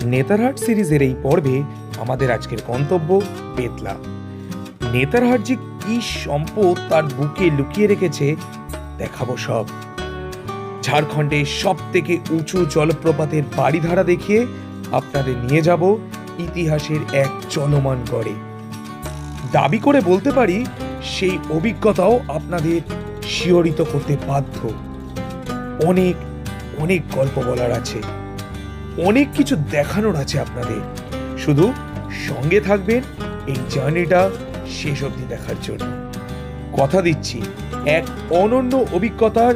নেতারহাট সিরিজের এই পর্বে আমাদের আজকের গন্তব্য বেতলা। নেতারহাট যে কি সম্পদ তার বুকে লুকিয়ে রেখেছে দেখাবো সব। ঝাড়খণ্ডের সব থেকে উঁচু জলপ্রপাতের বাড়িধারা দেখিয়ে আপনাদের নিয়ে যাব ইতিহাসের এক চলমান গড়ে। দাবি করে বলতে পারি সেই অভিজ্ঞতাও আপনাদের শিহরিত করতে বাধ্য। অনেক অনেক গল্প বলার আছে, অনেক কিছু দেখানোর আছে আপনাদের। শুধু সঙ্গে থাকবেন এই জার্নিটা শেষ অবধি দেখার জন্য। কথা দিচ্ছি এক অনন্য অভিজ্ঞতার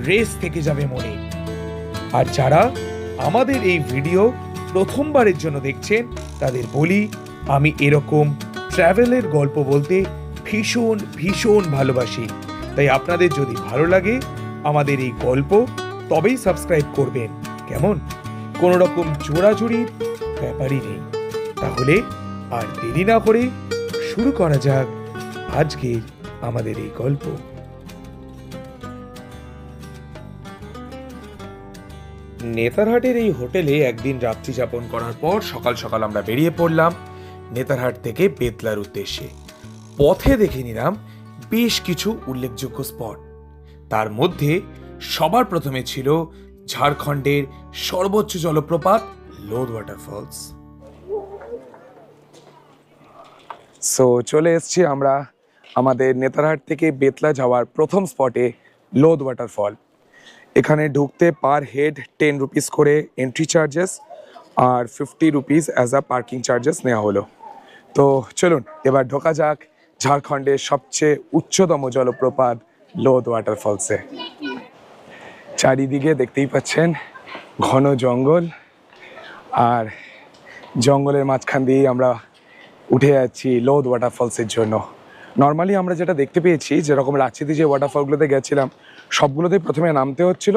রেস থেকে যাবে মনে। আর যারা আমাদের এই ভিডিও প্রথমবারের জন্য দেখছেন তাদের বলি, আমি এরকম ট্রাভেলের গল্প বলতে ভীষণ ভীষণ ভালোবাসি। তাই আপনাদের যদি ভালো লাগে আমাদের এই গল্প তবেই সাবস্ক্রাইব করবেন, কেমন? কোনো রকম জোড়াজুড়ির ব্যাপারই নেই। তাহলে আর দেরি না করে শুরু করা যাক আজকের আমাদের এই গল্প। নেতারহাটের এই হোটেলে একদিন রাত্রি যাপন করার পর সকাল সকাল আমরা বেরিয়ে পড়লাম নেতারহাট থেকে বেতলার উদ্দেশ্যে। পথে দেখে নিলাম বেশ কিছু উল্লেখযোগ্য স্পট। তার মধ্যে সবার প্রথমে ছিল ঝাড়খণ্ডের সর্বোচ্চ জলপ্রপাত লোদ ওয়াটারফলস। সো চলে এসেছি আমরা আমাদের নেতারহাট থেকে বেতলা যাওয়ার প্রথম স্পটে, লোদ ওয়াটারফল। এখানে ঢুকতে পার হেড 10 রুপিস করে এন্ট্রি চার্জেস আর 50 rupees as a parking charges নেওয়া হলো। তো চলুন এবার ঢোকা যাক ঝাড়খণ্ডের সবচেয়ে উচ্চতম জলপ্রপাত লোদ ওয়াটারফলসে। চারিদিকে দেখতেই পাচ্ছেন ঘন জঙ্গল, আর জঙ্গলের মাঝখান দিয়েই আমরা উঠে যাচ্ছি লোদ ওয়াটারফলসের জন্য। নর্মালি আমরা যেটা দেখতে পেয়েছি, যেরকম রাঁচিতে যে ওয়াটারফলগুলোতে গেছিলাম সবগুলোতে প্রথমে নামতে হচ্ছিল,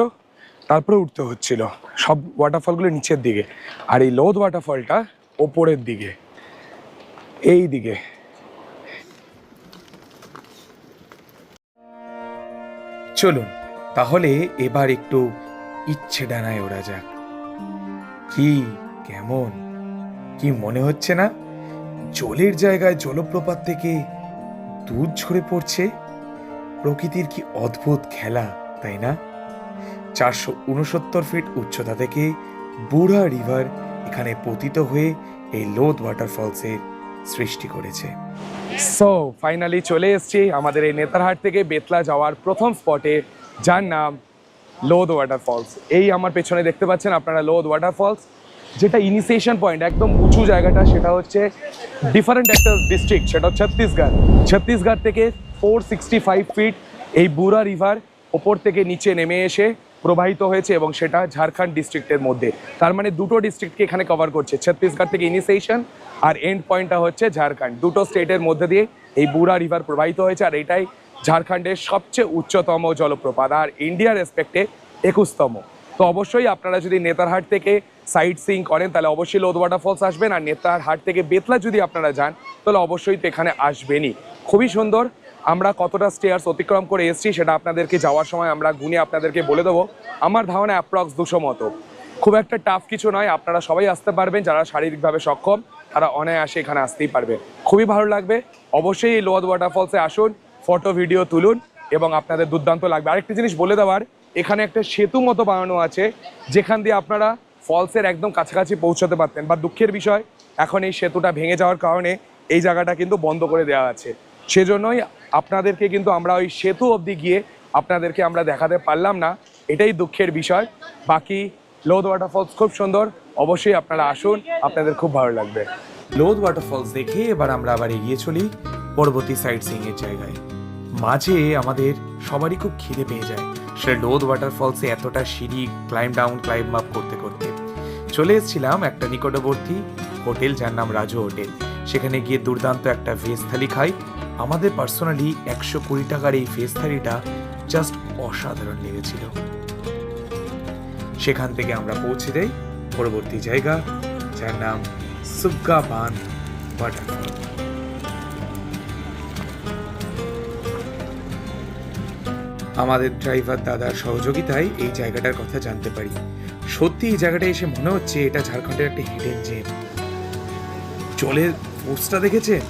তারপরে উঠতে হচ্ছিল। সব ওয়াটারফলগুলো নিচের দিকে, আর এই লোদ ওয়াটারফলটা ওপরের দিকে, এই দিকে। চলুন তাহলে এবার একটু ইচ্ছে ডানায় ওড়া যাক। কি কেমন, কি মনে হচ্ছে না জলের জায়গায় জলপ্রপাত থেকে দুধ ঝরে পড়ছে? প্রকৃতির কি অদ্ভুত খেলা, তাই না? 469 ফিট উচ্চতা থেকে বুড়া রিভার এখানে পতিত হয়ে এই লোদ ওয়াটারফলসের সৃষ্টি করেছে। সো ফাইনালি চলে এসেছি আমাদের এই নেতারহাট থেকে বেতলা যাওয়ার প্রথম স্পটে, যার নাম লোদ ওয়াটারফলস। এই আমার পেছনে দেখতে পাচ্ছেন আপনারা লোদ ওয়াটারফলস, যেটা ইনিশিয়েশন পয়েন্ট, একদম উঁচু জায়গাটা, সেটা হচ্ছে ডিফারেন্ট একটা ডিস্ট্রিক্ট, সেটা ছত্তিশগড়। ছত্তিশগড় থেকে 465 ফিট এই বুড়া রিভার ওপর থেকে নিচে নেমে এসে প্রবাহিত হয়েছে, এবং সেটা ঝাড়খণ্ড ডিস্ট্রিক্টের মধ্যে। তার মানে দুটো ডিস্ট্রিক্টকে এখানে কভার করছে, ছত্তিশগড় থেকে ইনিশিয়েশন আর এন্ড পয়েন্টটা হচ্ছে ঝাড়খণ্ড। দুটো স্টেটের মধ্যে দিয়ে এই বুড়া রিভার প্রবাহিত হয়েছে, আর এটাই ঝাড়খণ্ডের সবচেয়ে উচ্চতম জলপ্রপাত, আর ইন্ডিয়ার রেসপেক্টে 21তম। তো অবশ্যই আপনারা যদি নেতারহাট থেকে সাইট সিইং করেন তাহলে অবশ্যই লোদ ওয়াটারফলস আসবেন, আর নেতারহাট থেকে বেতলা যদি আপনারা যান তাহলে অবশ্যই তো এখানে আসবেনই। খুবই সুন্দর। আমরা কতটা স্টেয়ার্স অতিক্রম করে এসেছি সেটা আপনাদেরকে যাওয়ার সময় আমরা গুনে আপনাদেরকে বলে দেবো। আমার ধারণা অ্যাপ্রক্স 200 মতো। খুব একটা টাফ কিছু নয়, আপনারা সবাই আসতে পারবেন। যারা শারীরিকভাবে সক্ষম তারা অনায়াসে এখানে আসতেই পারবে। খুবই ভালো লাগবে। অবশ্যই এই লোদ ওয়াটারফলসে আসুন, ফটো ভিডিও তুলুন, এবং আপনাদের দুর্দান্ত লাগবে। আরেকটি জিনিস বলে দেওয়ার, এখানে একটা সেতু মতো বানানো আছে যেখান দিয়ে আপনারা ফলসের একদম কাছাকাছি পৌঁছাতে পারতেন, বা দুঃখের বিষয় এখন এই সেতুটা ভেঙে যাওয়ার কারণে এই জায়গাটা কিন্তু বন্ধ করে দেওয়া আছে। সেজন্যই আপনাদেরকে কিন্তু আমরা ওই সেতু অবধি গিয়ে আপনাদেরকে আমরা দেখাতে পারলাম না, এটাই দুঃখের বিষয়। বাকি লোদ ওয়াটারফলস খুব সুন্দর, অবশ্যই আপনারা আসুন, আপনাদের খুব ভালো লাগবে। লোদ ওয়াটারফলস দেখে এবার আমরা আবার এগিয়ে চলি পরবর্তী সাইট সিইং এর জায়গায়। মাঝে আমাদের সবারই খুব খিদে পেয়ে যায়, সে লোদ ওয়াটারফলসে এতটা সিঁড়ি ক্লাইম ডাউন ক্লাইম আপ করতে করতে। চলে এসেছিলাম একটা নিকটবর্তী হোটেল, যার নাম রাজু হোটেল। সেখানে গিয়ে দুর্দান্ত একটা ভেজ থালি খাই। আমাদের পার্সোনালি 120 টাকার এই ভেজ থালিটা জাস্ট অসাধারণ লেগেছিল। সেখান থেকে আমরা পৌঁছে যাই পরবর্তী জায়গা, যার নাম সুগ্গা বাঁধ ওয়াটারফল। আমাদের ড্রাইভার দাদার সহযোগিতায় এই জায়গাটার কথা জানতে পারি। সত্যি এই জায়গাটা এসে মনে হচ্ছে এটা ঝাড়খণ্ডের একটা হিডেন জেম। জলের ফোর্সটা দেখেছেন,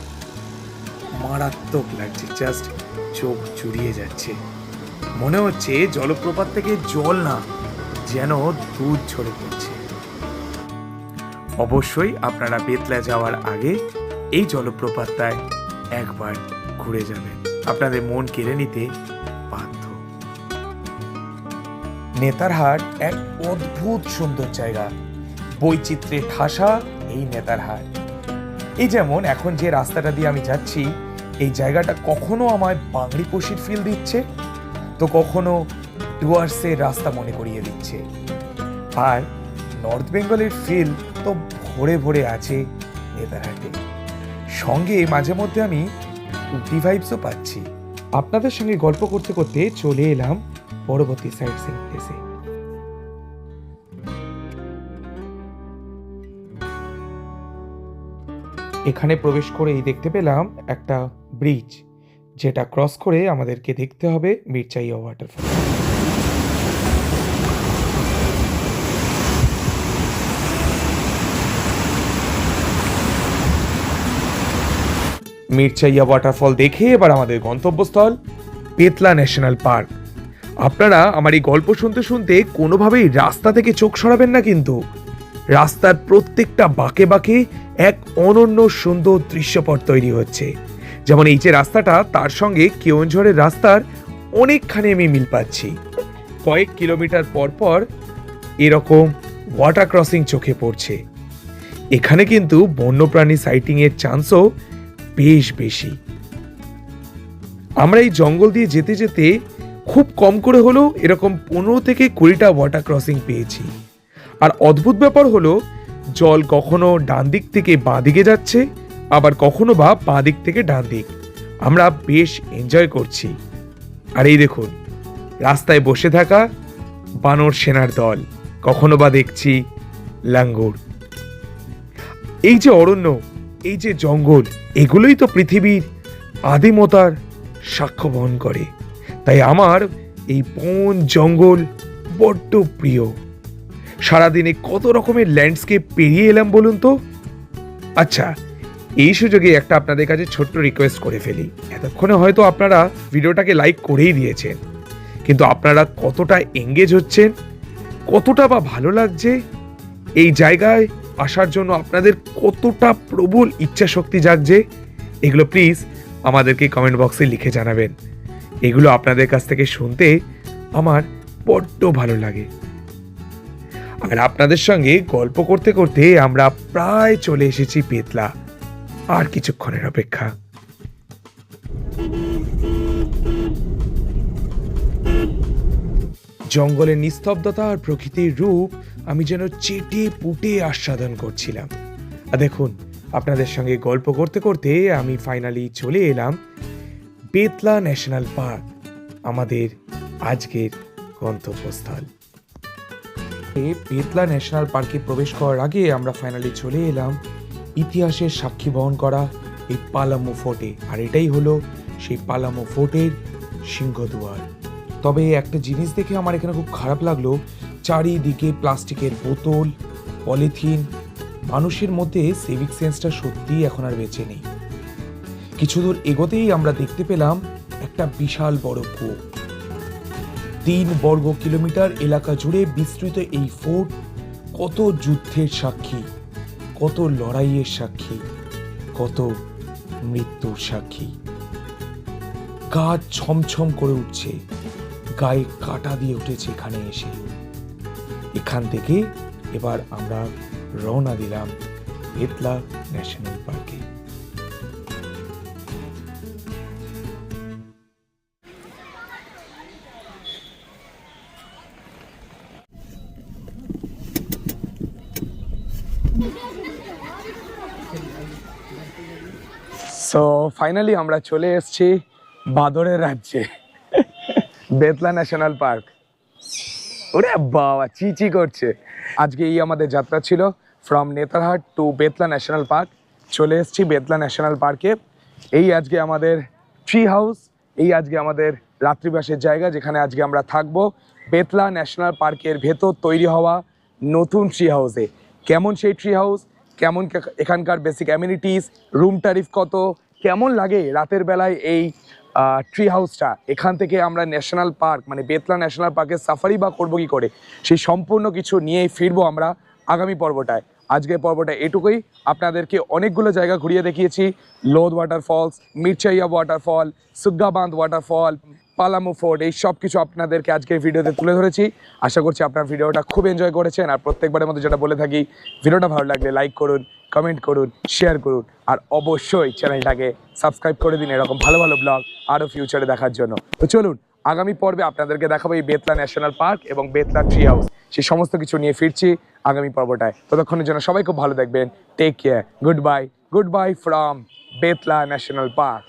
মারাত্মক লাগছে, জাস্ট চোখ জুড়িয়ে যাচ্ছে। মনে হচ্ছে জলপ্রপাত থেকে জল না, যেন দুধ ঝরে পড়ছে। অবশ্যই আপনারা বেতলা যাওয়ার আগে এই জলপ্রপাতটায় একবার ঘুরে যাবেন, আপনাদের মন কেড়ে নিতে বাধ্য। নেতারহাট এক অদ্ভুত সুন্দর জায়গা, বৈচিত্র্যে ঠাসা এই নেতারহাট। এই যেমন এখন যে রাস্তাটা দিয়ে আমি যাচ্ছি, এই জায়গাটা কখনো আমায় বাংলাপোশির ফিল দিচ্ছে, তো কখনো ডুয়ার্সের রাস্তা মনে করিয়ে দিচ্ছে। আর নর্থ বেঙ্গলের ফিল তো ভরে ভরে আছে নেতারহাটে। সঙ্গে মাঝে মধ্যে আমি উটি ভাইবসও পাচ্ছি। আপনাদের সঙ্গে গল্প করতে করতে চলে এলাম পরবর্তী সাইট সিইং প্লেসে। এখানে প্রবেশ করেই দেখতে পেলাম একটা ব্রিজ, যেটা ক্রস করে আমাদেরকে দেখতে হবে মির্চাইয়া ওয়াটারফল। মির্চাইয়া ওয়াটারফল দেখে এবার আমাদের গন্তব্যস্থল বেতলা ন্যাশনাল পার্ক। আপনারা আমার এই গল্প শুনতে শুনতে কোনোভাবেই রাস্তা থেকে চোখ সরাবেন না, কিন্তু রাস্তার প্রত্যেকটা বাঁকে বাঁকে এক অনন্য সুন্দর দৃশ্যপট তৈরি হচ্ছে। যেমন এই যে রাস্তাটা, তার সঙ্গে কেওনঝড়ের রাস্তার অনেকখানি আমি মিল পাচ্ছি। কয়েক কিলোমিটার পর পর এরকম ওয়াটার ক্রসিং চোখে পড়ছে। এখানে কিন্তু বন্যপ্রাণী সাইটিং এর চান্সও বেশ বেশি। আমরা এই জঙ্গল দিয়ে যেতে যেতে খুব কম করে হলেও এরকম 15 থেকে 20টা ওয়াটার ক্রসিং পেয়েছি। আর অদ্ভুত ব্যাপার হলো, জল কখনো ডান দিক থেকে বাঁ দিকে যাচ্ছে, আবার কখনো বা বাঁ দিক থেকে ডান দিক। আমরা বেশ এনজয় করছি। আর এই দেখুন, রাস্তায় বসে থাকা বানর সেনার দল, কখনো বা দেখছি লাঙ্গর। এই যে অরণ্য, এই যে জঙ্গল, এগুলোই তো পৃথিবীর আদিমতার সাক্ষ্য বহন করে। তাই আমার এই বন জঙ্গল বড্ড প্রিয়। সারাদিনে কত রকমের ল্যান্ডস্কেপ পেরিয়ে এলাম বলুন তো। আচ্ছা, এই সুযোগে একটা আপনাদের কাছে ছোট্ট রিকোয়েস্ট করে ফেলি। এতক্ষণে হয়তো আপনারা ভিডিওটাকে লাইক করেই দিয়েছেন, কিন্তু আপনারা কতটা এঙ্গেজ হচ্ছেন, কতটা বা ভালো লাগছে, এই জায়গায় আসার জন্য আপনাদের কতটা প্রবল ইচ্ছা শক্তি জাগছে, এগুলো প্লিজ আমাদেরকে কমেন্ট বক্সে লিখে জানাবেন। এগুলো আপনাদের কাছ থেকে শুনতে আমার বড্ড ভালো লাগে। আর আপনাদের সঙ্গে গল্প করতে করতে আমরা প্রায় চলে এসেছি বেতলা। আর কিছুক্ষণের অপেক্ষা। জঙ্গলের নিস্তব্ধতা আর প্রকৃতির রূপ আমি যেন চেটে পুটে আস্বাদন করছিলাম। আর দেখুন, আপনাদের সঙ্গে গল্প করতে করতে আমি ফাইনালি চলে এলাম বেতলা ন্যাশনাল পার্ক, আমাদের আজকের গন্তব্যস্থল। বেতলা ন্যাশনাল পার্কে প্রবেশ করার আগে আমরা ফাইনালি চলে এলাম ইতিহাসের সাক্ষী বহন করা এই পালামু ফোর্টে। আর এটাই হলো সেই পালামু ফোর্টের সিংহদুয়ার। তবে একটা জিনিস দেখে আমার এখানে খুব খারাপ লাগলো, চারিদিকে প্লাস্টিকের বোতল, পলিথিন। মানুষের মধ্যে সিভিক সেন্সটা সত্যিই এখন আর বেঁচে নেই। কিছু দূর এগোতেই আমরা দেখতে পেলাম একটা বিশাল বড় কূপ। 3 বর্গ কিলোমিটার এলাকা জুড়ে বিস্তৃত এই ফোর্ট কত যুদ্ধের সাক্ষী, কত লড়াইয়ের সাক্ষী, কত মৃত্যুর সাক্ষী। গা ছমছম করে উঠছে, গায়ে কাটা দিয়ে উঠেছে এখানে এসে। এখান থেকে এবার আমরা রওনা দিলাম বেতলা ন্যাশনাল পার্কে। সো ফাইনালি আমরা চলে এসেছি বাদরের রাজ্যে, বেতলা ন্যাশনাল পার্ক। ওরে বাবা, চিচি করছে। আজকে এই আমাদের যাত্রা ছিল from Netarhat to Betla national park. চলে এসেছি বেতলা ন্যাশনাল পার্কে। এই আজকে আমাদের ট্রি হাউস, এই আজকে আমাদের রাত্রিবাসের জায়গা, যেখানে আজকে আমরা থাকবো। বেতলা ন্যাশনাল পার্কের ভেতর তৈরি হওয়া নতুন ট্রি হাউসে। কেমন সেই ট্রি হাউস, কেমন এখানকার বেসিক অ্যামিনিটিস, রুম ট্যারিফ কত, কেমন লাগে রাতের বেলায় এই ট্রি হাউসটা, এখান থেকে আমরা ন্যাশনাল পার্ক মানে বেতলা ন্যাশনাল পার্কের সাফারি বা করবো কী করে, সেই সম্পূর্ণ কিছু নিয়েই ফিরবো আমরা আগামী পর্বটায়। আজকের পর্বটা এটুকুই, আপনাদেরকে অনেকগুলো জায়গা ঘুরিয়ে দেখিয়েছি। Lodh waterfalls, Mirchaiya waterfall, Suggabandh waterfall, Palamu fort, এই সব কিছু আপনাদেরকে আজকের ভিডিওতে তুলে ধরেছি। আশা করছি আপনার ভিডিওটা খুব এনজয় করেছেন। আর প্রত্যেকবারের মধ্যে যেটা বলে থাকি, ভিডিওটা ভালো লাগলে লাইক করুন, কমেন্ট করুন, শেয়ার করুন, আর অবশ্যই চ্যানেলটাকে সাবস্ক্রাইব করে দিন এরকম ভালো ভালো ব্লগ আরও ফিউচারে দেখার জন্য। তো চলুন, আগামী পর্বে আপনাদেরকে দেখাবো এই বেতলা ন্যাশনাল পার্ক এবং বেতলা ট্রি হাউস, সেই সমস্ত কিছু নিয়ে ফিরছি আগামী পর্বটায়। ততক্ষণের জন্য সবাই খুব ভালো থাকবেন। Take care, good bye from Betla national park.